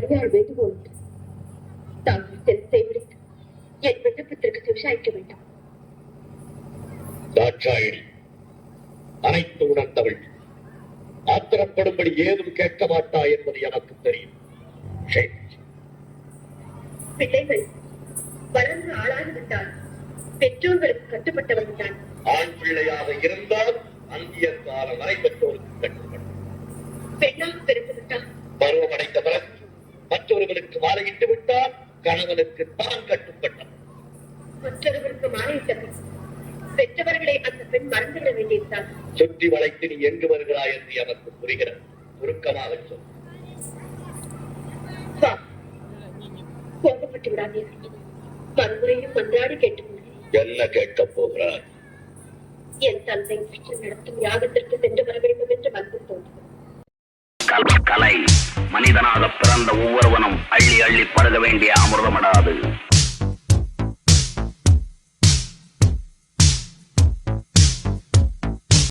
அடியார் வேண்டுகோள் தாங்கள் தென்னை விடுத்து என் விண்ணப்பத்திற்கு செவிசாய்க்க வேண்டும். தாட்சாயணி அனைத்து உணர்ந்தவள், ஆத்திரப்படும்படி ஏதும் கேட்க மாட்டா என்பது எனக்கு தெரியும். பிள்ளைகள் வளர்ந்து ஆளாகிவிட்டால் பெற்றோர்களுக்கு கட்டுப்பட்டவர்கள் தான். ஆண் பிள்ளையாக இருந்தால் அந்திய காலம் வரை பெற்றோருக்கு கட்டுப்படும். பெண்ணாக பிறந்துவிட்டால் பருவமடைந்த பிறகு மற்றொருவருக்கு மாலையிட்டு விட்டால் கணவனுக்கு தான் கட்டுப்பட்டான். மற்றொருவருக்கு மாலையிட்ட பெற்றவர்களை அந்த பெண் மறந்துவிட வேண்டியிருந்தால் சுற்றி வளைத்து நீ எங்கு வருகிறாய் என்று எனக்கு புரிகிறது. சுருக்கமாக சொல். கோபப்பட்டு விடாதீர்கள். மறுமுறையும் மன்றாடி கேட்டுக்கொள்கிறேன். என்ன கேட்கப் போகிறாய்? என் தந்தை நடத்தும் யாகத்திற்கு சென்று வர வேண்டும் என்று வந்து தோன்றும். கலை மனிதனாக பிறந்த ஒவ்வொருவனும் அள்ளி அள்ளி பருக வேண்டிய அமிர்தமடாது.